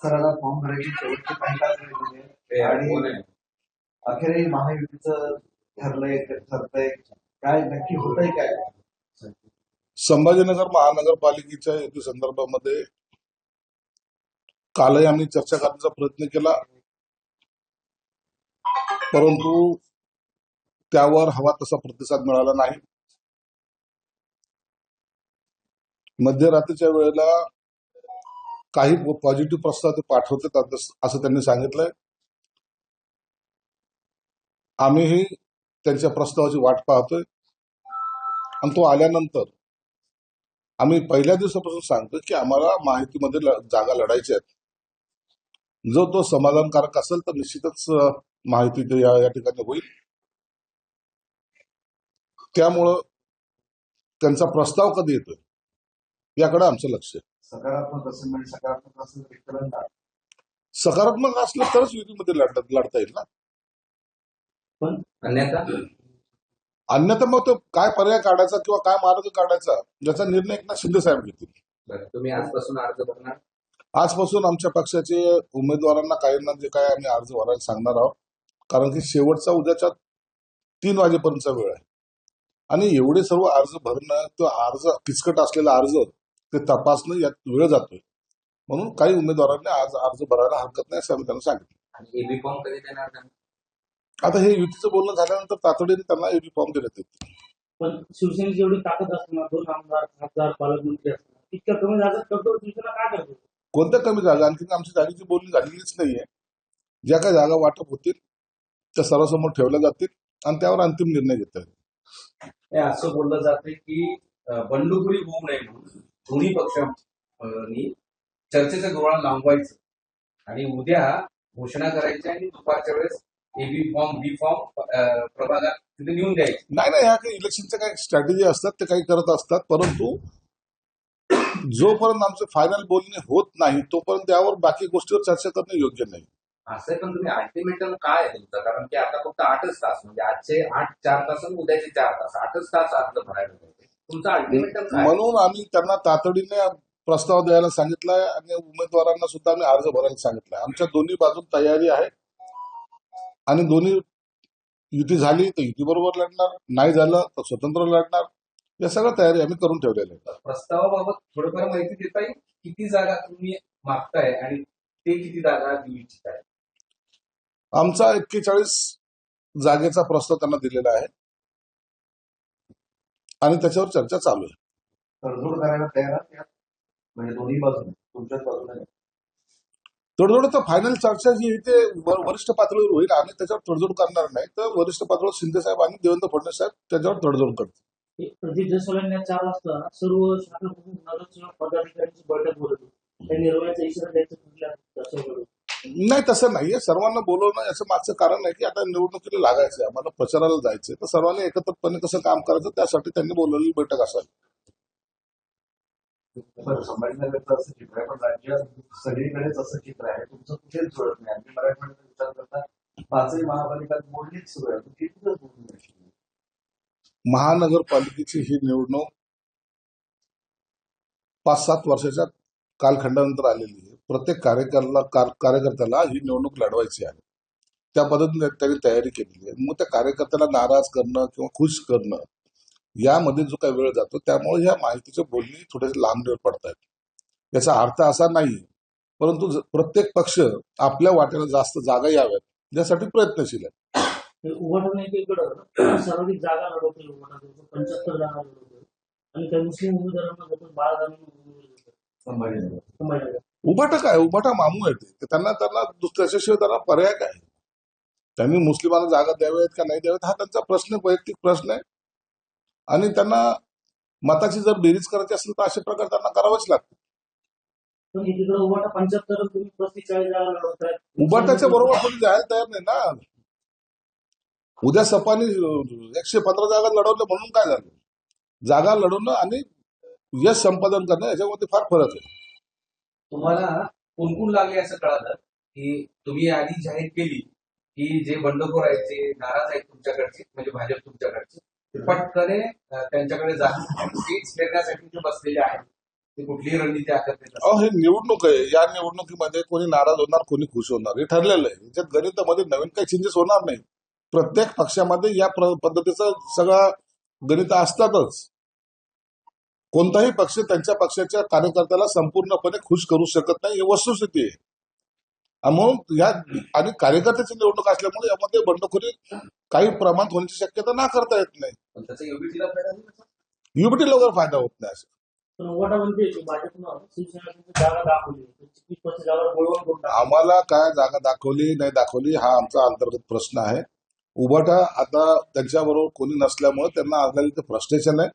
सराला form भरायची शेवटचे काही तास राहिलेले आणि अखेरही महायुतीचं ठरतंय काय नक्की होतंय काय? संभाजीनगर महानगरपालिकेच्या युती संदर्भामध्ये कालही आम्ही चर्चा करण्याचा प्रयत्न केला, परंतु त्यावर हवा तसा प्रतिसाद मिळाला नाही. मध्यरात्रीच्या वेळेला काही पॉझिटिव्ह प्रस्ताव ते पाठवतात असं त्यांनी सांगितलंय. आम्हीही त्यांच्या प्रस्तावाची वाट पाहतोय आणि तो आल्यानंतर आम्ही पहिल्या दिवसापासून सांगतो की आम्हाला माहितीमध्ये जागा लढायच्या आहेत. जो तो समाधानकारक असेल तर निश्चितच माहिती या ठिकाणी होईल. त्यामुळं त्यांचा प्रस्ताव कधी येतोय याकडे आमचं लक्ष आहे. सकारात्मक असेल म्हणजे सकारात्मक असेल सकारात्मक असलं तरच युतीमध्ये लढता येईल ना. पण अन्यथा मग तो काय पर्याय काढायचा किंवा काय मार्ग काढायचा याचा निर्णय एकनाथ शिंदे साहेब घेतील. तुम्ही आजपासून अर्ज भरणार? आजपासून आमच्या पक्षाचे उमेदवारांना काहींना जे काय आम्ही अर्ज भरायला सांगणार आहोत, कारण की शेवटचा उद्याच्या 3 वाजेपर्यंतचा वेळ आहे आणि एवढे सर्व अर्ज भरणं किंवा अर्ज किचकट असलेला अर्ज ते तपासणं यात वेळ जातोय. म्हणून काही उमेदवारांनी आज अर्ज भरायला हरकत नाही असं आम्ही त्यांना सांगितलं. आणि एबी फॉर्म कधी देणार? आता हे युतीचं बोलणं झाल्यानंतर तातडीने त्यांना एबी फॉर्म देण्यात येतील. पण शिवसेनेची जेवढी ताकद असणार, 2 आमदार, खासदार, पालकमंत्री असणार, इतक्या कमी जागा करतो शिवसेना काय करतो? कोणत्या कमी जागा? आणखी आमची जागेची बोलणी झालेलीच नाहीये. ज्या काही जागा वाटप होतील त्या सर्वांसमोर ठेवल्या जातील आणि त्यावर अंतिम निर्णय घेता येईल. असं बोललं जाते की बंडखोरी होऊ नये म्हणून दोन्ही पक्षांनी चर्चेचं धोरण लांबवायचं आणि उद्या घोषणा करायची आणि दुपारच्या वेळेस एबी फॉर्म बी फॉर्म प्रभागात तिथे नेऊन द्यायचे. नाही ह्या काही इलेक्शनच्या काही स्ट्रॅटेजी असतात ते काही करत असतात, परंतु जोपर्यंत आमचे फायनल बोलणे होत नाही तोपर्यंत त्यावर बाकी गोष्टीवर चर्चा करणं योग्य नाही. असं पण तुम्ही अल्टिमेटम काय आहे तुमचं? कारण की आता फक्त 8च तास, म्हणजे आजचे 4 तास आणि उद्याचे 4 तास, 8च तास अर्ज भरायला पाहिजे. तुमचं अल्टिमेटम काय? म्हणून आम्ही त्यांना तातडीने प्रस्ताव द्यायला सांगितलाय आणि उमेदवारांना सुद्धा आम्ही अर्ज भरायला सांगितलाय. आमच्या दोन्ही बाजून तयारी आहे आणि दोन्ही युती झाली तर युती बरोबर लढणार, नाही झालं तर स्वतंत्र लढणार. या सगळ्या तयारी आम्ही करून ठेवलेल्या आहे. प्रस्तावाबाबत थोडंफार माहिती देता येईल? किती जागा तुम्ही मागताय आणि ते किती जागा देऊ इच्छिताय? आमचा 41 जागेचा प्रस्ताव त्यांना दिलेला आहे आणि त्याच्यावर चर्चा चालू आहे. तडजोड करायला तयार आहात म्हणजे दोन्ही बाजूने, तुमच्याच बाजूने? तडजोड तर फायनल चर्चा जी आहे ते वरिष्ठ पातळीवर होईल. आम्ही त्याच्यावर तडजोड करणार नाही, तर वरिष्ठ पातळीवर शिंदे साहेब आणि देवेंद्र फडणवीस साहेब त्याच्यावर तडजोड करतील. प्रदीप जयस्वाल 4 वाजता सर्व शाखाप्रमुख नगरसेवक पदाधिकाऱ्यांची बैठक बोलवली. त्या निर्णयाचा इशारा द्यायचं ठरलं नाही, तसं नाहीये. सर्वांना बोलवणं याचं मागचं कारण आहे की आता निवडणुकीला लागायचंय, आम्हाला प्रचाराला जायचंय, तर सर्वांनी एकत्रितपणे कसं काम करायचं त्यासाठी त्यांनी बोलवलेली बैठक असावी. संभाजीनगरचं असं चित्र आहे, पण राज्यात सगळीकडेच असं चित्र आहे. तुमचं कुठेच जुळत नाही. आम्ही मराठवाड्याचा विचार करता 5ही महापालिका मोडलीच सुरू आहे. ती कुठं बोलून नाही. महानगरपालिकेची ही निवडणूक 5-7 वर्षाच्या कालखंडानंतर आलेली आहे. प्रत्येक कार्यकर्त्याला ही निवडणूक लढवायची आहे. त्या पद्धतीने त्यांनी तयारी केलेली आहे. मग त्या कार्यकर्त्याला नाराज करणं किंवा खुश करणं यामध्ये जो काही वेळ जातो, त्यामुळे ह्या माहितीचे बोलणी थोडेसे लांब पडत आहेत. याचा अर्थ असा नाही, परंतु प्रत्येक पक्ष आपल्या वाट्याला जास्त जागा याव्यात यासाठी प्रयत्नशील आहे. उभाटा एकीकडं सर्वाधिक जागा लढवतोय, उभाटा 75 जागा लढवतोय आणि त्या मुस्लिम उमेदवारांना संभाजीनगर. उभाटा काय? उभाटा मामू आहे ते. त्यांना त्याच्याशिवाय त्यांना पर्याय काय? त्यांनी मुस्लिमांना जागा द्याव्यात का नाही द्याव्यात हा त्यांचा प्रश्न, वैयक्तिक प्रश्न आहे आणि त्यांना मताची जर बेरीज करायची असेल तर अशा प्रकारे त्यांना करावंच लागतं. पण एकीकडे उभाटा 75 तुम्ही 35-40 जागा लढवताय. उभाटाच्या बरोबर कोणी जायला तयार नाही ना. उद्या सपानी 115 जागा लढवल्या म्हणून काय झालं? जागा लढवणं आणि यश संपादन करणं याच्यामध्ये फार फरक आहे. तुम्हाला कुणकुण लागले असं कळालं की तुम्ही आधी जाहीर केली की जे बंडखोर आहेत, जे नाराज आहेत तुमच्याकडचे, म्हणजे भाजप तुमच्याकडचे, ते पटकने त्यांच्याकडे जाऊन सीट्स देण्यासाठी ते बसलेले आहेत. ते कुठलीही रणनीती आखत नाही. अहो, हे निवडणूक आहे. या निवडणुकीमध्ये कोणी नाराज होणार, कोणी खुश होणार, हे ठरलेलं आहे. याच्यात गणितामध्ये नवीन काही चेंजेस होणार नाही. प्रत्येक पक्षामध्ये या पद्धतीचं सगळं गणित असतातच. कोणताही पक्ष त्यांच्या पक्षाच्या कार्यकर्त्याला संपूर्णपणे खुश करू शकत नाही, ही वस्तुस्थिती आहे. आणि म्हणून या आणि कार्यकर्त्याची निवडणूक असल्यामुळे यामध्ये बंडखोरी काही प्रमाणात होण्याची शक्यता नाकारता येत नाही. पण त्याचा युबीटीला फायदा होईल का? युबीटीला वगैरे फायदा होत नाही असं. पण उभाटा म्हणते की भाजपनं शिवसेना त्यांची जागा दाखवली, 25 जागा बोलवून करून टाकली. आम्हाला काय जागा दाखवली नाही दाखवली हा आमचा अंतर्गत प्रश्न आहे. उभाटा आता त्यांच्याबरोबर कोणी नसल्यामुळे त्यांना आजकाल ते फ्रस्ट्रेशन आहे.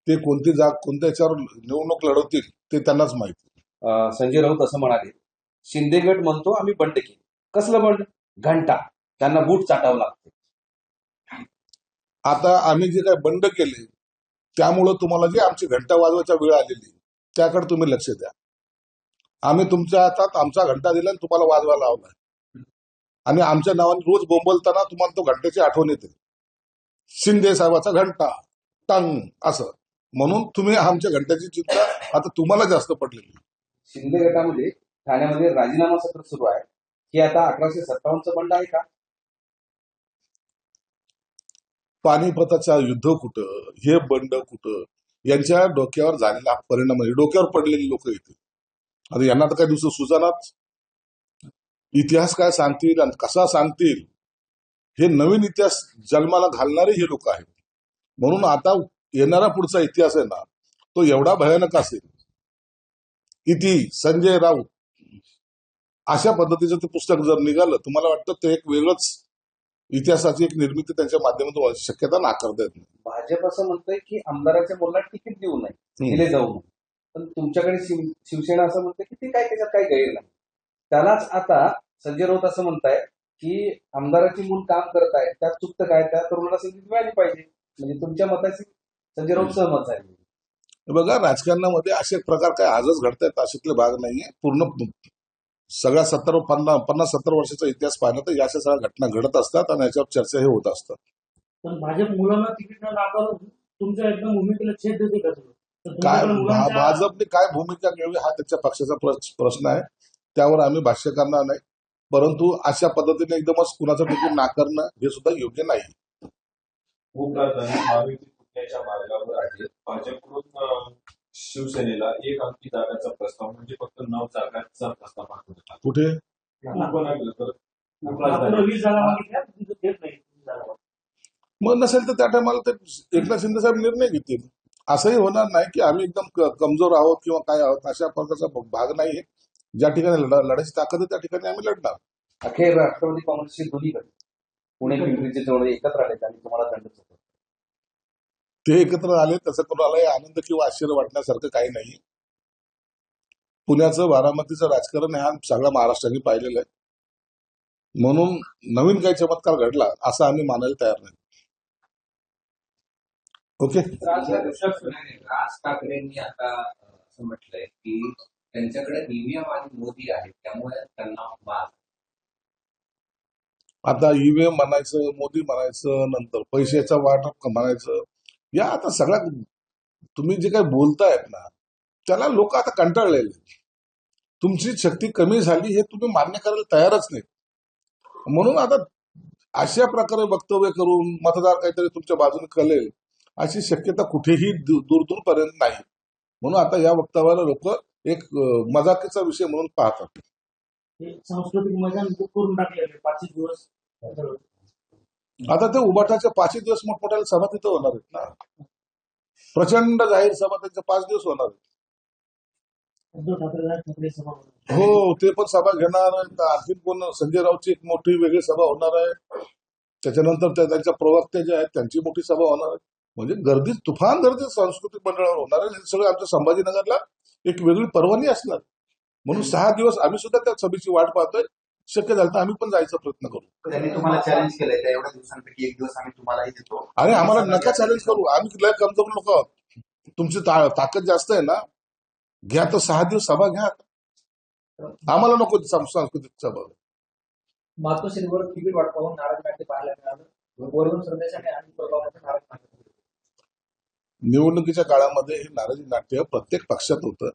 ते कोणत्या याच्यावर निवडणूक लढवतील ते त्यांनाच माहिती. संजय राऊत असं म्हणाले, शिंदे गट म्हणतो आम्ही बंड केली. कसलं बंड? घंटा. त्यांना बूट चाटावं लागते. आता आम्ही जे काही बंड केले त्यामुळं तुम्हाला जी आमची घंटा वाजवायची वेळ आलेली त्याकडे तुम्ही लक्ष द्या. आम्ही तुमच्या हातात आमचा घंटा दिला आणि तुम्हाला वाजवायला लावला आणि आमच्या नावाने रोज बोंबलताना तुम्हाला तो घंट्याची आठवण येते. शिंदे साहेबाचा घंटा टंग असं म्हणून तुम्ही आमच्या घंट्याची चिंता आता तुम्हाला जास्त पडलेली. शिंदे गटामध्ये ठाण्यामध्ये राजीनामा सत्र सुरू आहे. हे आता 1857चं बंड आहे का? पानिपताचा युद्ध कुठं, हे बंड कुठं, यांच्या डोक्यावर झालेला परिणाम आहे. डोक्यावर पडलेली लोक इथे. आता यांना तर काही दुसरं सुचानाच. इतिहास काय सांगतील आणि कसा सांगतील हे नवीन इतिहास जन्माला घालणारे हे लोक आहेत. म्हणून आता येणारा पुढचा इतिहास आहे ना तो एवढा भयानक असेल. इति संजय राऊत अशा पद्धतीचं ते पुस्तक जर निघालं तुम्हाला वाटतं ते एक वेगळंच इतिहासाची एक निर्मिती त्यांच्या माध्यमातून व्हायची शक्यता नाकारता येत नाही. भाजप असं म्हणतंय की आमदाराच्या मुलाला तिकीट देऊ नये, दिले जाऊ नये. पण तुमच्याकडे शिवसेना असं म्हणते की ते काय त्याच्यात काही गैर नाही. त्यालाच आता संजय राऊत असं म्हणताय की आमदाराची मूल काम करत आहे, त्यात चुकतं काय, त्या तरुणाला संधी मिळाली पाहिजे. म्हणजे तुमच्या मताशी संजय राऊत सहमत आहे. बघा राजकारणामध्ये असे प्रकार काय आजच घडतायत अशातले भाग नाहीये. पूर्ण सगळ्या 50-70 वर्षाचा इतिहास पाहिला तर या सगळ्या घटना घडत असतात आणि याच्यावर चर्चा हे होत असतात. पण भाजप मुलांना तिकीट न नाकारून तुमच्या एकदम भूमिकेला छेद देते का सगळं? तर काय तुमच्याकडे मुलांच्या भाजपने काय भूमिका घ्यावी हा त्याच्या पक्षाचा प्रश्न आहे. त्यावर आम्ही भाष्य करणार नाही. परंतु अशा पद्धतीने एकदमच कुणाचं तिकीट नाकारणं हे सुद्धा योग्य नाही. खूप राजधानी महायुती फुटण्याच्या मार्गावर आहे. भाजपकडून शिवसेनेला 1 अंकी जागाचा प्रस्ताव म्हणजे फक्त 9 जागांचा प्रस्ताव पाठवला. कुठे आपण ऐकलं तर खूप आपण राजधानी 20 जागा मागितल्या, तिथं देत नाही 20 जागा. मग नसेल तर त्या टायमाला ते एकनाथ शिंदे साहेब निर्णय घेतील. असंही होणार नाही की आम्ही एकदम कमजोर आहोत किंवा काय आहोत अशा प्रकारचा भाग नाही. ज्या ठिकाणी लढायची ताकद आहे त्या ठिकाणी आम्ही लढणार. अखेर राष्ट्रवादी काँग्रेसचे दोन्ही गट पुणे पिंपरीचे जवळ एकत्र आले आणि तुम्हाला दंड चुकवला. ते एकत्र आले त्याचा कोणालाही आनंद किंवा आश्चर्य वाटण्यासारखं काही नाही. पुण्याचं बारामतीचं राजकारण हे सगळ्या महाराष्ट्राने पाहिलेलं आहे. म्हणून नवीन काही चमत्कार घडला असं आम्ही मानायला तयार नाही. ओके. राज ठाकरेंनी आता असं म्हटलंय की त्यांच्याकडे ईव्हीएम आणि मोदी आहेत त्यामुळे त्यांना वाद. आता ईव्हीएम म्हणायचं, मोदी म्हणायचं, नंतर पैशाचा वाटप म्हणायचं, या आता सगळ्या तुम्ही जे काही बोलतायत ना त्याला लोक आता कंटाळलेले. तुमची शक्ती कमी झाली हे तुम्ही मान्य करायला तयारच नाही. म्हणून आता अशा प्रकारे वक्तव्य करून मतदार काहीतरी तुमच्या बाजूने कळेल अशी शक्यता कुठेही दूरपर्यंत नाही. म्हणून आता या वक्तव्याला लोक एक मजाकीचा विषय म्हणून पाहतात. हे सांस्कृतिक मैदान बुक करून टाकलेले 5 दिवस. आता ते उबाटाच्या 5 दिवस मोठमोठ्या सभा तिथं होणार आहेत ना. प्रचंड जाहीर सभा त्यांच्या 5 दिवस होणार आहेत. उद्धव ठाकरे सभा होणार. हो ते पण सभा घेणार. आणखी कोण संजय राऊतची एक मोठी वेगळी सभा होणार आहे. त्याच्यानंतर त्यांच्या प्रवक्ते जे आहेत त्यांची मोठी सभा होणार आहे. म्हणजे गर्दी तुफान गर्दी सांस्कृतिक मंडळावर होणार आहे. हे सगळं आमच्या संभाजीनगरला एक वेगळी पर्वणी असणार. म्हणून 6 दिवस आम्ही सुद्धा त्या सभेची वाट पाहतोय. शक्य झालं तर आम्ही पण जायचा प्रयत्न करू. त्यांनी तुम्हाला चॅलेंज केलंय त्या एवढ्या दिवसांपैकी एक दिवस आम्ही तुम्हालाही देतो. आणि आम्हाला नका चॅलेंज करू. आम्ही लय कमजोर लोक आहोत. तुमची ताकद जास्त आहे ना. घ्या तर 6 दिवस सभा घ्या. आम्हाला नको सांस्कृतिक सभा. मातोश्रीवर तिकीट वाटपावून नाराज नाट्य पाहायला मिळालं. वरून संदेशाने आणि प्रभावाच्या नाराज नाट्य. निवडणुकीच्या काळामध्ये हे नाराजी नाट्य प्रत्येक पक्षात होतं.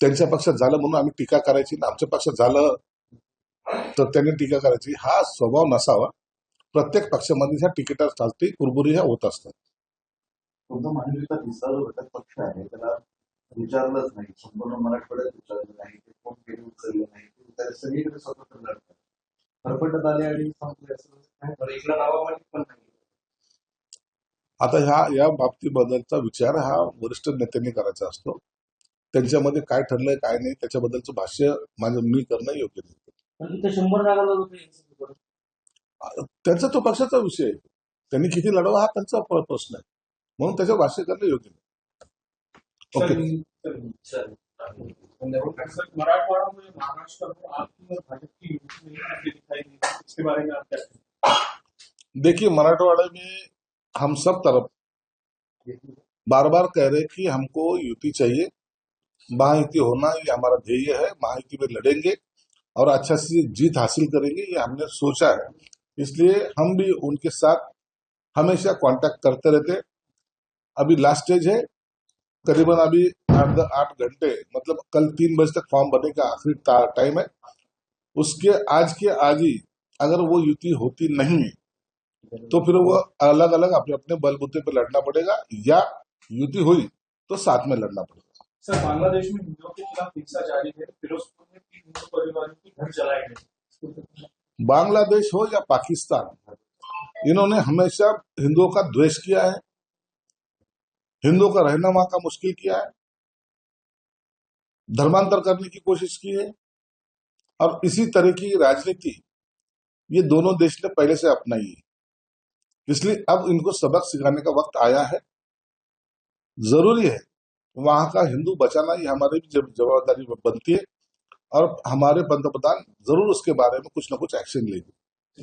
त्यांच्या पक्षात झालं म्हणून आम्ही टीका करायची आणि आमच्या पक्षात झालं तर त्यांनी टीका करायची. हा स्वभाव नसावा. प्रत्येक पक्षामध्ये ह्या टिकिटासाठी कुरबुरी ह्या होत असतात. तुमचा महायुतीचा तिसरा जो घटक पक्ष आहे त्याला विचारलंच नाही, संपूर्ण मराठवाड्यात विचारलं नाही, ते कोण केली उचललं नाही, त्या सगळीकडे स्वतंत्र लढतात, फरफटत आले आणि संपले असं काय. बरं, इकडं नावामध्ये पण नाही. आता या बाबतीबद्दलचा विचार हा वरिष्ठ नेत्यांनी करायचा असतो. त्यांच्यामध्ये काय ठरलंय काय नाही त्याच्याबद्दलचं भाष्य मी करणं योग्य नाही. पण इथे 100 जागा लढवत आहे. त्यांचा तो पक्षाचा विषय आहे. त्यांनी किती लढवा हा त्यांचा प्रश्न आहे, म्हणून त्याच्यावर भाष्य करणं योग्य नाही. ओके. सर, मराठवाड़ा में महाराष्ट्र में आपकी और भाजपा की युति नहीं मुझे दिखाई दी, इसके बारे में आप क्या कहें? देखिए, मराठवाड़े में हम सब तरफ बार बार कह रहे कि हमको युति चाहिए, महायुति होना ये हमारा ध्येय है, महायुति में लड़ेंगे और अच्छा सी जीत हासिल करेंगे, ये हमने सोचा है. इसलिए हम भी उनके साथ हमेशा कांटेक्ट करते रहते. अभी लास्ट स्टेज है, करीबन अभी 8 घंटे, मतलब कल 3 बजे तक फॉर्म भरने का आखिरी टाइम है. उसके आज के आज ही अगर वो युति होती नहीं तो फिर वो अलग अलग अपने अपने बलबूते पे लड़ना पड़ेगा, या युति हुई तो साथ में लड़ना पड़ेगा. सर, बांग्लादेश में हिंदुओं के खिलाफ हिंसा जारी है, फिरोजपुर में 3 हिंदू परिवारों के घर जलाए गए. बांग्लादेश हो या पाकिस्तान, इन्होंने हमेशा हिंदुओं का द्वेष किया है, हिंदुओं का रहना वहां का मुश्किल किया है, धर्मांतर करने की कोशिश की है, और इसी तरह की राजनीति ये दोनों देश ने पहले से अपनाई है. इसलिए अब इनको सबक सिखाने का वक्त आया है. जरूरी है वहां का हिंदू बचाना, ये हमारी भी जवाबदारी बनती है, और हमारे पंतप्रधान जरूर उसके बारे में कुछ ना कुछ एक्शन लेंगे.